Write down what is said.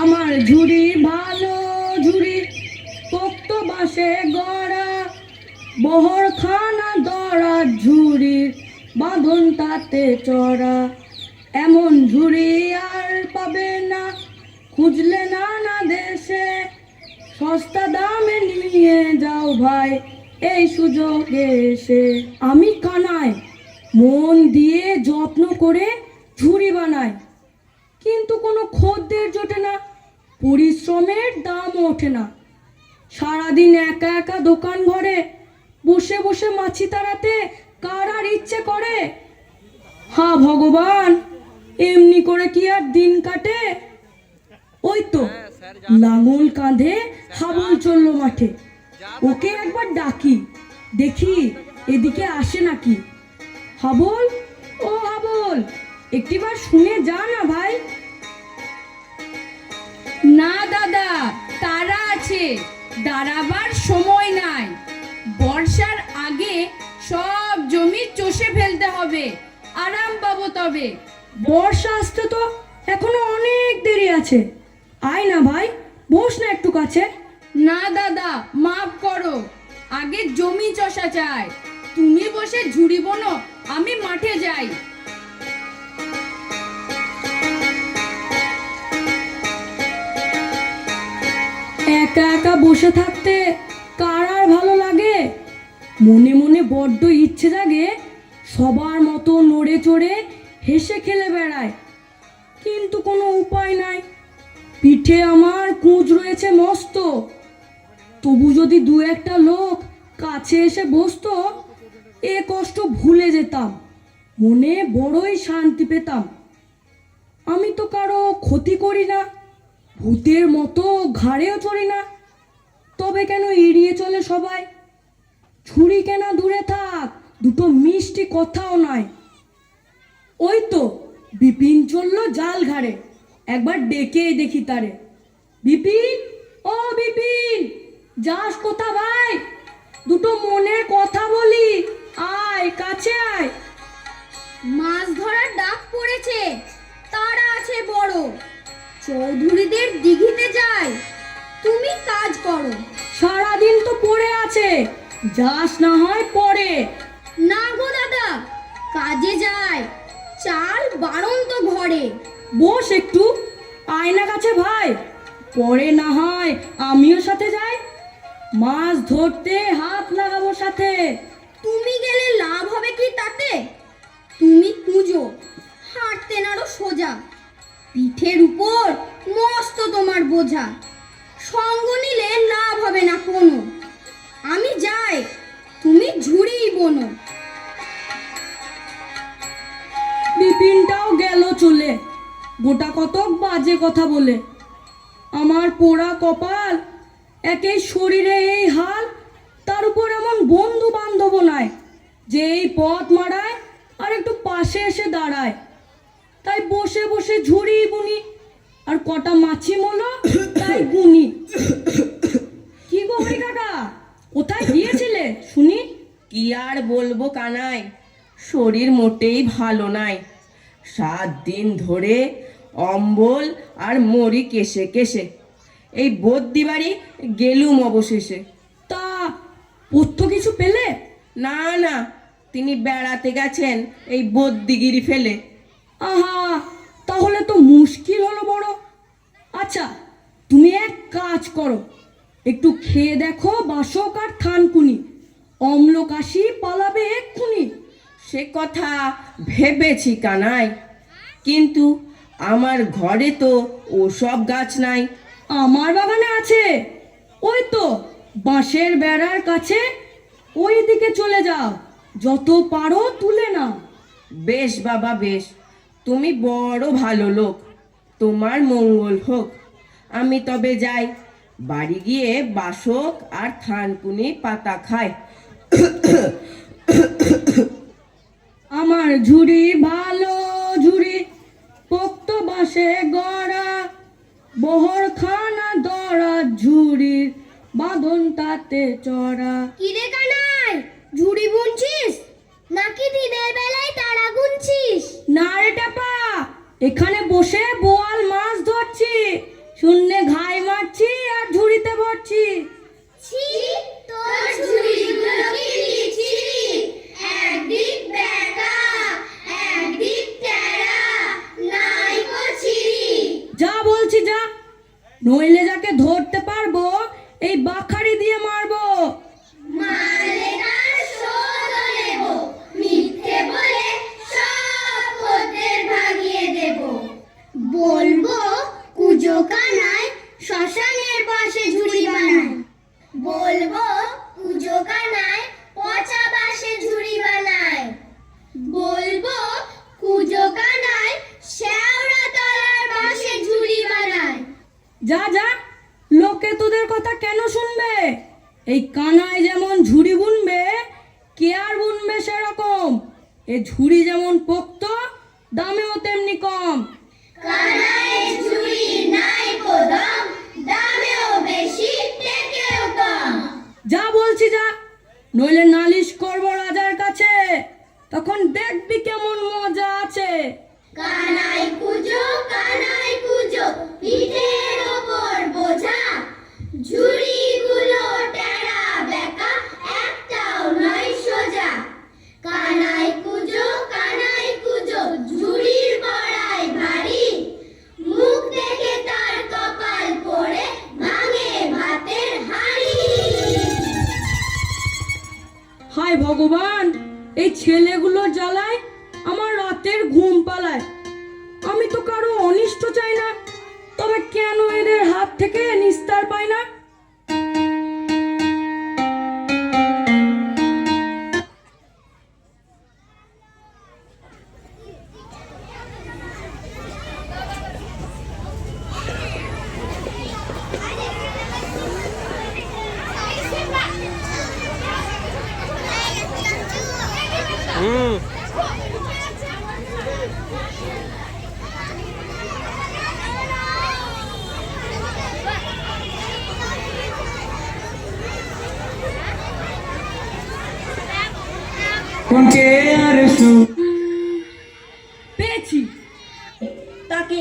আমার ঝুড়ি ভালো ঝুড়ি, পোক্ত বাসে গড়া, বহর খানা দরা ঝুড়ির বাঁধন তাতে চড়া। এমন ঝুড়ি আর পাবে না খুঁজলে নানা দেশে, সস্তা দামে নিয়ে যাও ভাই এই সুযোগে এসে। আমি কানাই মন দিয়ে যত্ন করে ঝুড়ি বানাই, কিন্তু কোনো খদ্দের জোটে না, পরিশ্রমের দাম ওঠে না। সারাদিন একা একা দোকান ঘরে বসে বসে মাছি তাড়াতে কার আর ইচ্ছে করে? হা ভগবান, এমনি করে কি আর দিন কাটে? ওই তো লাঙল কাঁধে হাবল চললো মাঠে, ওকে একবার ডাকি, দেখি এদিকে আসে নাকি। হাবল, ও হাবল, একটিবার শুনে যা না ভাই। না দাদা, তারা আছে, দাঁড়াবার সময় নাই। বর্ষার আগে সব জমি চষে ফেলতে হবে, আরাম পাবো তবে। বর্ষা আসতে তো এখনো অনেক দেরি আছে। আয় না ভাই, বস না একটু কাছে। না দাদা, মাফ করো, আগে জমি চষা চাই। তুমি বসে ঝুড়ি বোনো, আমি মাঠে যাই। একা একা বসে থাকতে কার আর ভালো লাগে? মনে মনে বড্ড ইচ্ছে জাগে সবার মতো নড়ে চড়ে হেসে খেলে বেড়ায়, কিন্তু কোনো উপায় নাই। পিঠে আমার কুঁজ রয়েছে মস্ত, তবু যদি দু একটা লোক কাছে এসে বসতো, এ কষ্ট ভুলে যেতাম, মনে বড়ই শান্তি পেতাম। আমি তো কারো ক্ষতি করি না, ভূতের মতো ঘাড়েও চড়ি না, তবে কেন এড়িয়ে চলে সবাই? ছুরি কেনা দূরে থাক, দুটো মিষ্টি কথাও নয়। ওই তো বিপিন চললো জাল ঘাড়ে, একবার ডেকে দেখি তারে। বিপিন, ও বিপিন, যাস কোথা ভাই? দুটো মনের কথা বলি, আয় কাছে আয়। মাছ ধরার ডাক পড়েছে, তারা আছে বড়, চৌধুরীদের দিঘিতে যায়, তুমি কাজ করো। সারাদিন তো পড়ে আছে, যাস না হয় পরে। না গো দাদা, কাজে যায়, চাল বাড়ন্ত ঘরে। বস একটু, আয়না কাছে ভাই, পরে না হয় আমিও সাথে যাই, মাছ ধরতে হাত লাগাবো সাথে। তুমি গেলে লাভ হবে কি তাতে? তুমি কুঁজো, হাঁটতে নাড়ো সোজা, পিঠের উপর মস্ত তোমার বোঝা, সঙ্গ নিলে লাভ হবে না কোনো। আমি যাই, তুমি ঝুড়িই বোনো। বিপিনটাও গেল চলে, গোটা কতক বাজে কথা বলে। আমার পোড়া কপাল, একেই শরীরে এই হাল, তার উপর এমন বন্ধু বান্ধব নাই যে এই পথ মারায় আর একটু পাশে এসে দাঁড়ায়। তাই বসে বসে ঝুড়ি বুনি, আর কটা মাছি মলো তাই গুনি। কি গো হরি কাকা, কোথায় গিয়েছিলে শুনি? কি আর বলবো কানাই, শরীর মোটেই ভালো নাই। 7 দিন ধরে অম্বল আর মরি কেশে কেশে, এই বদ্যি বাড়ি গেলুম অবশেষে। তা পথ্য কিছু পেলে? না না, তিনি বেড়াতে গেছেন এই বদ্যিগিরি ফেলে। আহা, তাহলে তো মুশকিল হলো বড়। আচ্ছা, তুমি এক কাজ করো, একটু খেয়ে দেখো বাসক আর থানকুনি, অম্ল কাশি পালাবে এক্ষুনি। সে কথা ভেবেছি কানাই, কিন্তু আমার ঘরে তো ওসব গাছ নাই। আমার বাগানে আছে, ওই তো বাঁশের বেড়ার কাছে, ওই দিকে চলে যাও, যত পারো তুলে নাও। বেশ বাবা বেশ, তুমি বড় ভালো লোক, তোমার মঙ্গল হোক। আমি তবে যাই, বাড়ি গিয়ে বাসক আর থানকুনি পাতা খাই। আমার ঝুড়ি ভালো ঝুড়ি, পোক্ত বাঁশে গড়া, বহর খানা দরা, ঝুড়ির বাঁধন তাতে চড়া। কিরে কানাই, ঝুড়ি বুনছিস নাকি দিনের বেলায় তারা গুনছিস? না রে টাপা, এখানে বসে বোয়াল মাছ ধরছি, শূন্যে ঘাই মারছি আর ঝুড়িতে ভরছি। ছি, তোর ঝুড়িগুলো কি বিচ্ছিরি, একদিক বেঁকা একদিক টেরা, নাই কো ছিরি। যা বলছি যা, নইলে যাকে ধরতে পারবো এই বাখারি দিয়ে মারবো। মারলে তার শোধ নেব, মিথ্যে বলে সব খদ্দের ভাগিয়ে দেব। বলবো কুজো কানাই শ্মশানের পাশে ঝুড়ি বানায়, বলবো কুজো কানাই পচা বাঁশে ঝুড়ি বানায়, বলবো কুজো কানাই শেওড়া তলার বাঁশে ঝুড়ি বানায়। যা যা, লোকে তোদের কথা কেন শুনবে? এই কানায় যেমন ঝুড়ি বুনবে, কে আর বুনবে সেরকম। এ ঝুড়ি যেমন পোক্ত, দামেও তেমনি কম। কানাইয়ের ঝুড়ি নাই কো দাম, দামেও বেশি টেকেও কম। যা বলছি যা, নইলে নালিশ করবো রাজার কাছে, তখন দেখবি কেমন মজা আছে। কানাই কুজো পিঠের ওপর বোঝা, ঝুড়িগুলো টেরা বেঁকা একটাও নয় সোজা। কানাই কুজো ঝুড়ির বড়াই ভারী, মুখ দেখে তার কপাল পড়ে ভাঙে ভাতের হাঁড়ি। হায় ভগবান, এই ছেলেগুলো জ্বালায় আমার রাতের ঘুম পালায়। আমি তো কারো অনিষ্ট চাই না, তবে কেন এদের হাত থেকে নিস্তার পাই না? পেয়েছি, তাকে